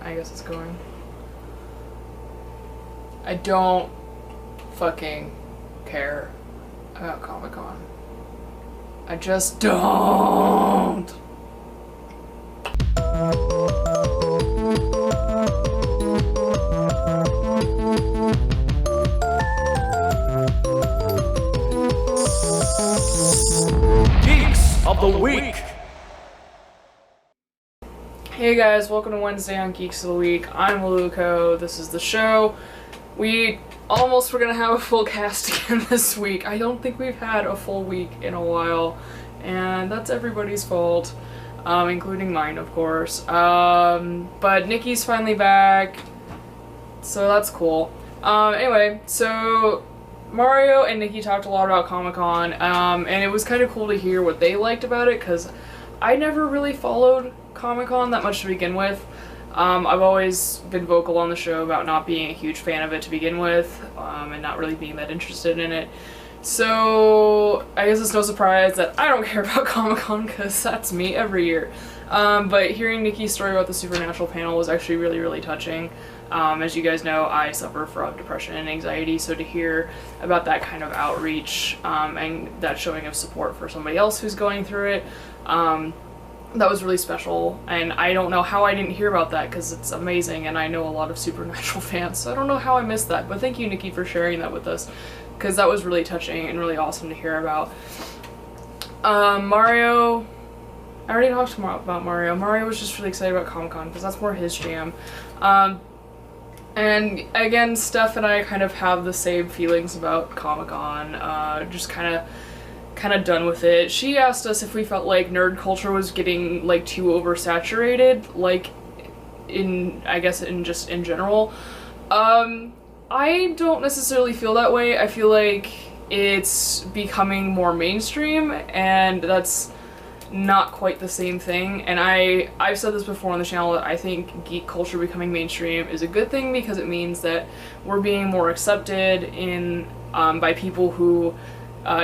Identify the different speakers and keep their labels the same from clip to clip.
Speaker 1: I guess it's going. I don't fucking care about Comic-Con. I just don't.
Speaker 2: Geeks of the Week.
Speaker 1: Hey guys, welcome to Wednesday on Geeks of the Week. I'm Luco. This is the show. We almost were gonna have a full cast again this week. I don't think we've had a full week in a while, and that's everybody's fault, including mine, of course. But Nikki's finally back, so that's cool. Anyway, so Mario and Nikki talked a lot about Comic-Con, and it was kind of cool to hear what they liked about it, because I never really followed Comic-Con that much to begin with. I've always been vocal on the show about not being a huge fan of it to begin with, and not really being that interested in it. So I guess it's no surprise that I don't care about Comic-Con, because that's me every year. But hearing Nikki's story about the Supernatural panel was actually really, really touching. As you guys know, I suffer from depression and anxiety, so to hear about that kind of outreach, and that showing of support for somebody else who's going through it, that was really special, and I don't know how I didn't hear about that, because it's amazing, and I know a lot of Supernatural fans, so I don't know how I missed that, but thank you, Nikki, for sharing that with us, because that was really touching and really awesome to hear about. Mario, I already talked about Mario. Mario was just really excited about Comic-Con, because that's more his jam. And again, Steph and I kind of have the same feelings about Comic-Con, just kind of done with it. She asked us if we felt like nerd culture was getting like too oversaturated, like I guess in general. I don't necessarily feel that way. I feel like it's becoming more mainstream, and that's not quite the same thing. And I've said this before on the channel, that I think geek culture becoming mainstream is a good thing, because it means that we're being more accepted in by people who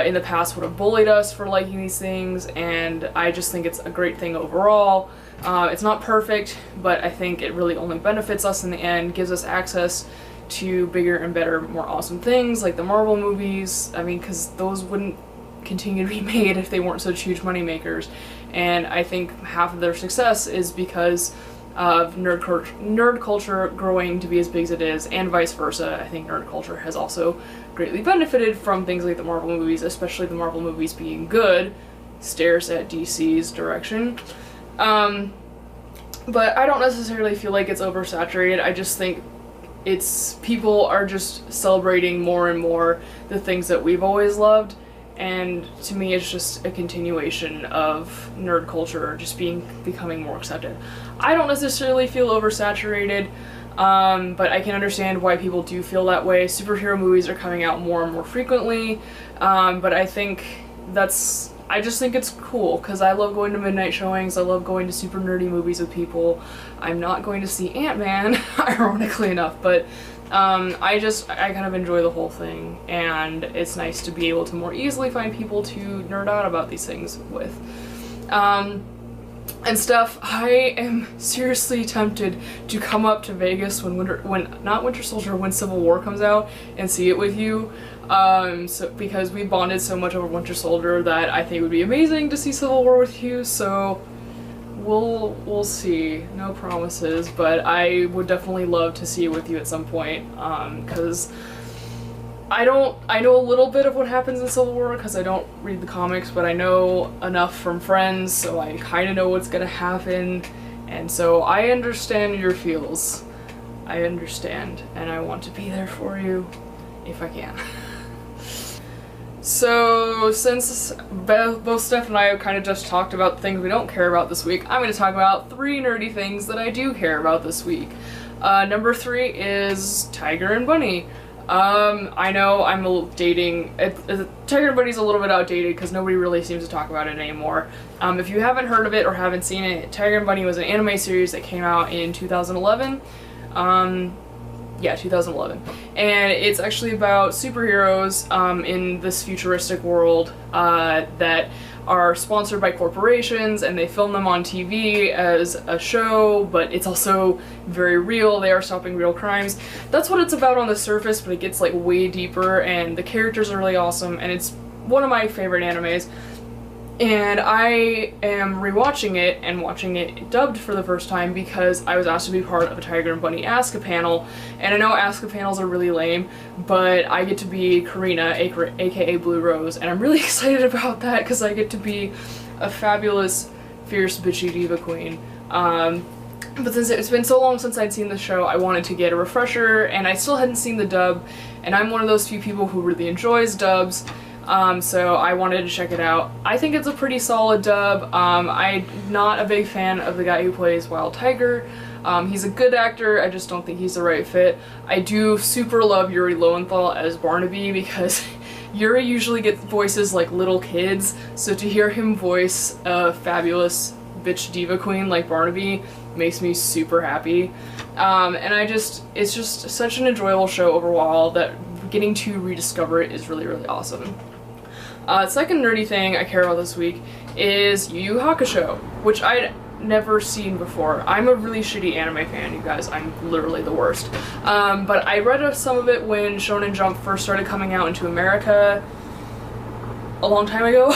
Speaker 1: in the past would have bullied us for liking these things, and I just think it's a great thing overall. It's not perfect, but I think it really only benefits us in the end, gives us access to bigger and better, more awesome things like the Marvel movies. I mean, because those wouldn't continue to be made if they weren't such huge moneymakers, and I think half of their success is because of nerd culture growing to be as big as it is, and vice versa. I think nerd culture has also greatly benefited from things like the Marvel movies, especially the Marvel movies being good. Stares at DC's direction. But I don't necessarily feel like it's oversaturated. I just think people are just celebrating more and more the things that we've always loved, and to me it's just a continuation of nerd culture just becoming more accepted. I don't necessarily feel oversaturated, but I can understand why people do feel that way. Superhero movies are coming out more and more frequently, but I just think it's cool, because I love going to midnight showings, I love going to super nerdy movies with people. I'm not going to see Ant-Man, ironically enough, but I kind of enjoy the whole thing, and it's nice to be able to more easily find people to nerd out about these things with. And stuff, I am seriously tempted to come up to Vegas when Civil War comes out, and see it with you. Because we bonded so much over Winter Soldier that I think it would be amazing to see Civil War with you, so we'll see. No promises, but I would definitely love to see it with you at some point, because I know a little bit of what happens in Civil War, because I don't read the comics, but I know enough from friends, so I kind of know what's gonna happen, and so I understand your feels. I understand, and I want to be there for you, if I can. So, since both Steph and I have kind of just talked about things we don't care about this week, I'm going to talk about 3 nerdy things that I do care about this week. Number 3 is Tiger and Bunny. I know I'm dating. Tiger and Bunny's a little bit outdated, because nobody really seems to talk about it anymore. If you haven't heard of it or haven't seen it, Tiger and Bunny was an anime series that came out in 2011. Yeah, 2011. And it's actually about superheroes in this futuristic world that are sponsored by corporations and they film them on TV as a show, but it's also very real. They are stopping real crimes. That's what it's about on the surface, but it gets like way deeper, and the characters are really awesome, and it's one of my favorite animes. And I am rewatching it and watching it dubbed for the first time because I was asked to be part of a Tiger and Bunny Aska panel, and I know Aska panels are really lame, but I get to be Karina, aka Blue Rose, and I'm really excited about that because I get to be a fabulous, fierce, bitchy diva queen. But since it's been so long since I'd seen the show, I wanted to get a refresher, and I still hadn't seen the dub, and I'm one of those few people who really enjoys dubs. So I wanted to check it out. I think it's a pretty solid dub. I'm not a big fan of the guy who plays Wild Tiger. He's a good actor, I just don't think he's the right fit. I do super love Yuri Lowenthal as Barnaby because Yuri usually gets voices like little kids, so to hear him voice a fabulous bitch diva queen like Barnaby makes me super happy. And it's just such an enjoyable show overall that getting to rediscover it is really, really awesome. Second nerdy thing I care about this week is Yu Yu Hakusho, which I'd never seen before. I'm a really shitty anime fan, you guys. I'm literally the worst. But I read some of it when Shonen Jump first started coming out into America a long time ago,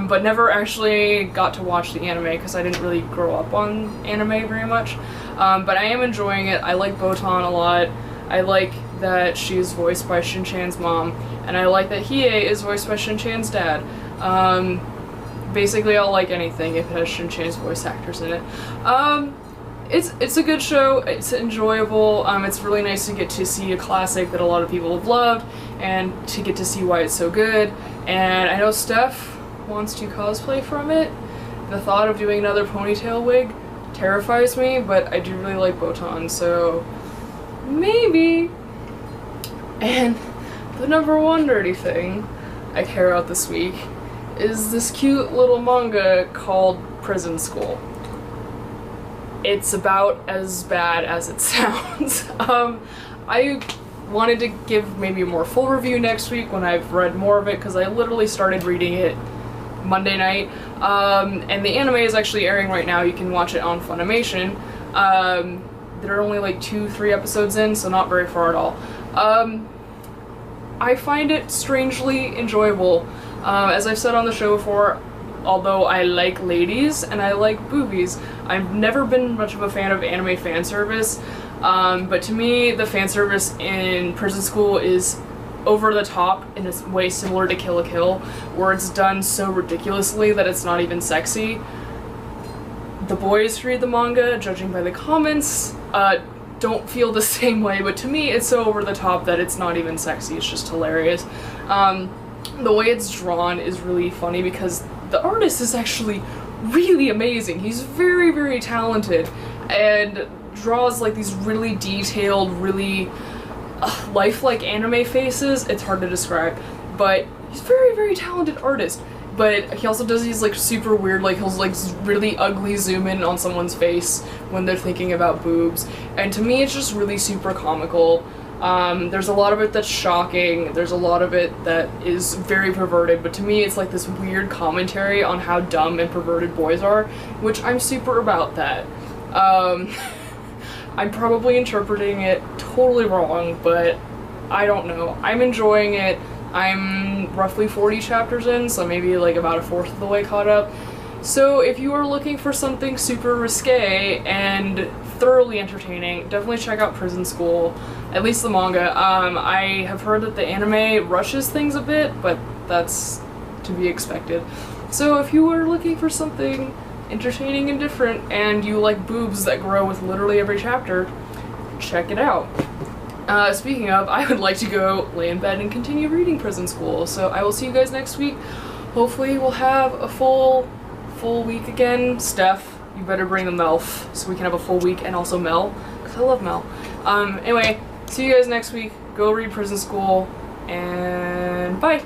Speaker 1: but never actually got to watch the anime because I didn't really grow up on anime very much. But I am enjoying it. I like Botan a lot. I like that she's voiced by Shin-chan's mom, and I like that Hiei is voiced by Shin-chan's dad. Basically I'll like anything if it has Shin-chan's voice actors in it. It's a good show, it's enjoyable, it's really nice to get to see a classic that a lot of people have loved, and to get to see why it's so good. And I know Steph wants to cosplay from it. The thought of doing another ponytail wig terrifies me, but I do really like Botan, so maybe. And the number one nerdy thing I care about this week is this cute little manga called Prison School. It's about as bad as it sounds. I wanted to give maybe a more full review next week when I've read more of it, because I literally started reading it Monday night. And the anime is actually airing right now. You can watch it on Funimation. There are only like 2-3 episodes in, so not very far at all. I find it strangely enjoyable. As I've said on the show before, although I like ladies and I like boobies, I've never been much of a fan of anime fan service. But to me, the fan service in Prison School is over the top in a way similar to Kill la Kill, where it's done so ridiculously that it's not even sexy. The boys who read the manga, judging by the comments, don't feel the same way, but to me it's so over the top that it's not even sexy, it's just hilarious. The way it's drawn is really funny because the artist is actually really amazing. He's very, very talented and draws like these really detailed, really lifelike anime faces. It's hard to describe, but he's a very, very talented artist. But he also does these like super weird, like he'll like really ugly zoom in on someone's face when they're thinking about boobs. And to me it's just really super comical. There's a lot of it that's shocking, there's a lot of it that is very perverted, but to me it's like this weird commentary on how dumb and perverted boys are, which I'm super about that. I'm probably interpreting it totally wrong, but I don't know. I'm enjoying it. I'm roughly 40 chapters in, so maybe like about a fourth of the way caught up. So if you are looking for something super risque and thoroughly entertaining, definitely check out Prison School, at least the manga. I have heard that the anime rushes things a bit, but that's to be expected. So if you are looking for something entertaining and different, and you like boobs that grow with literally every chapter, check it out. Speaking of, I would like to go lay in bed and continue reading Prison School, so I will see you guys next week. Hopefully we'll have a full week again. Steph, you better bring the Melf so we can have a full week, and also Mel, because I love Mel. Anyway, see you guys next week. Go read Prison School, and bye!